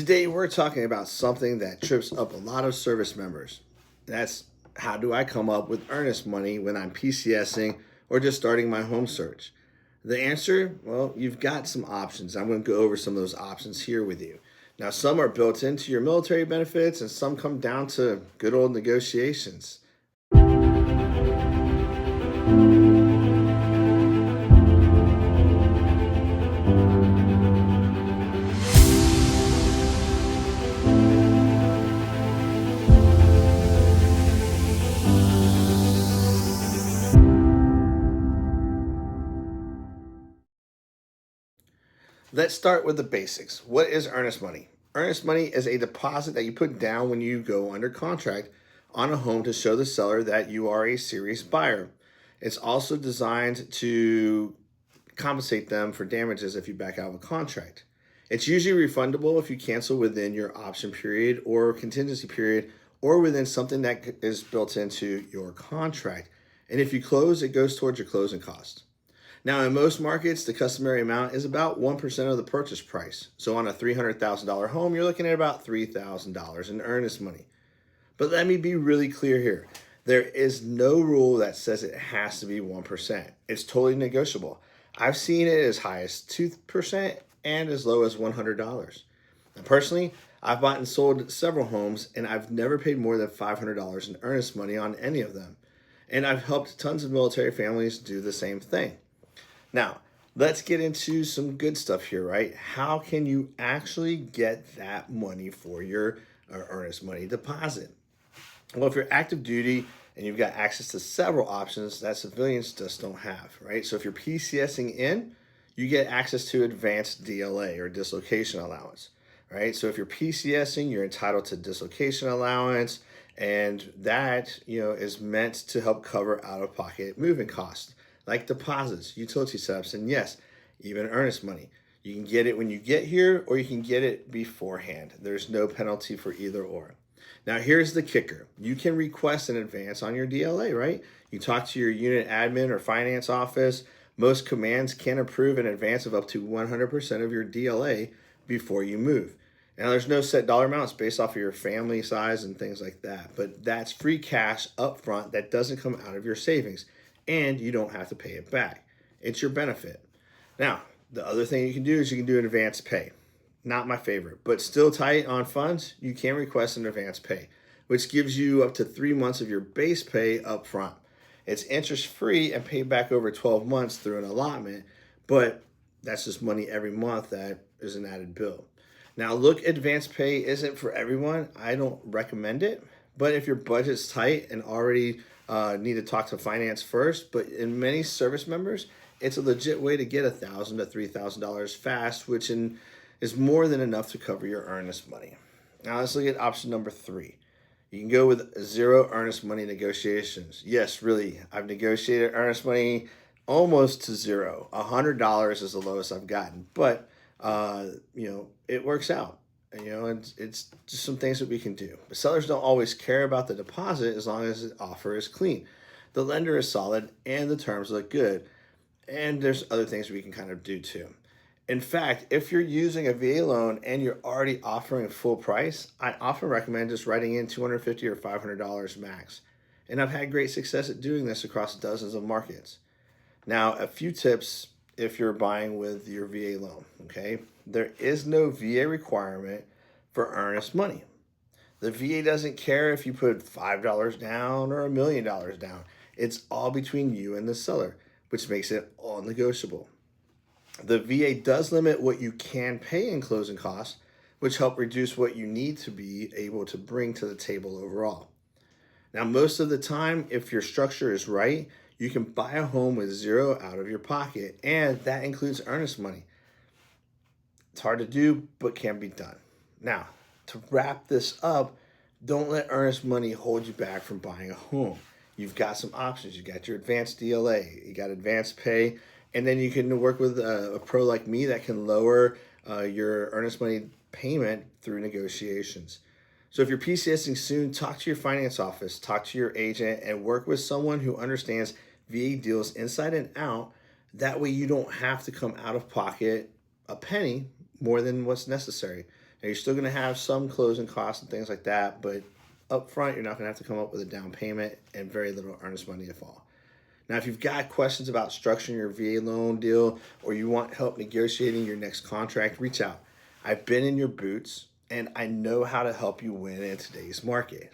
Today, we're talking about something that trips up a lot of service members. That's how do I come up with earnest money when I'm PCSing or just starting my home search? The answer, well, you've got some options. I'm going to go over some of those options here with you. Now, some are built into your military benefits, and some come down to good old negotiations. Let's start with the basics. What is earnest money? Earnest money is a deposit that you put down when you go under contract on a home to show the seller that you are a serious buyer. It's also designed to compensate them for damages if you back out of a contract. It's usually refundable if you cancel within your option period or contingency period or within something that is built into your contract. And if you close, it goes towards your closing costs. Now, in most markets, the customary amount is about 1% of the purchase price. So on a $300,000 home, you're looking at about $3,000 in earnest money. But let me be really clear here. There is no rule that says it has to be 1%. It's totally negotiable. I've seen it as high as 2% and as low as $100. Now, personally, I've bought and sold several homes, and I've never paid more than $500 in earnest money on any of them. And I've helped tons of military families do the same thing. Now, let's get into some good stuff here, right? How can you actually get that money for your earnest money deposit? Well, if you're active duty and you've got access to several options that civilians just don't have, right? So if you're PCSing in, you get access to advanced DLA or dislocation allowance, right? So if you're PCSing, you're entitled to dislocation allowance, and that, is meant to help cover out-of-pocket moving costs, like deposits, utility setups, and yes, even earnest money. You can get it when you get here or you can get it beforehand. There's no penalty for either or. Now, here's the kicker. You can request an advance on your DLA, right? You talk to your unit admin or finance office. Most commands can approve an advance of up to 100% of your DLA before you move. Now, there's no set dollar amounts based off of your family size and things like that, but that's free cash up front that doesn't come out of your savings, and you don't have to pay it back. It's your benefit. Now, the other thing you can do is you can do an advance pay. Not my favorite, but still tight on funds, you can request an advance pay, which gives you up to 3 months of your base pay up front. It's interest free and paid back over 12 months through an allotment, but that's just money every month that is an added bill. Now, look, advance pay isn't for everyone. I don't recommend it, but if your budget's tight and already need to talk to finance first, but in many service members, it's a legit way to get $1,000 to $3,000 fast, which is more than enough to cover your earnest money. Now let's look at option number 3. You can go with zero earnest money negotiations. Yes, really, I've negotiated earnest money almost to zero. $100 is the lowest I've gotten, but it works out. It's just some things that we can do. But sellers don't always care about the deposit as long as the offer is clean, the lender is solid, and the terms look good. And there's other things we can kind of do too. In fact, if you're using a VA loan and you're already offering full price, I often recommend just writing in $250 or $500 max. And I've had great success at doing this across dozens of markets. Now, a few tips if you're buying with your VA loan, okay? There is no VA requirement for earnest money. The VA doesn't care if you put $5 down or $1 million down. It's all between you and the seller, which makes it all negotiable. The VA does limit what you can pay in closing costs, which help reduce what you need to be able to bring to the table overall. Now, most of the time, if your structure is right, you can buy a home with zero out of your pocket, and that includes earnest money. It's hard to do, but can be done. Now, to wrap this up, don't let earnest money hold you back from buying a home. You've got some options. You got your advanced DLA, you got advanced pay, and then you can work with a pro like me that can lower your earnest money payment through negotiations. So if you're PCSing soon, talk to your finance office, talk to your agent, and work with someone who understands VA deals inside and out. That way you don't have to come out of pocket a penny more than what's necessary. Now, you're still going to have some closing costs and things like that, but up front, you're not going to have to come up with a down payment and very little earnest money to fall. Now, if you've got questions about structuring your VA loan deal or you want help negotiating your next contract, reach out. I've been in your boots and I know how to help you win in today's market.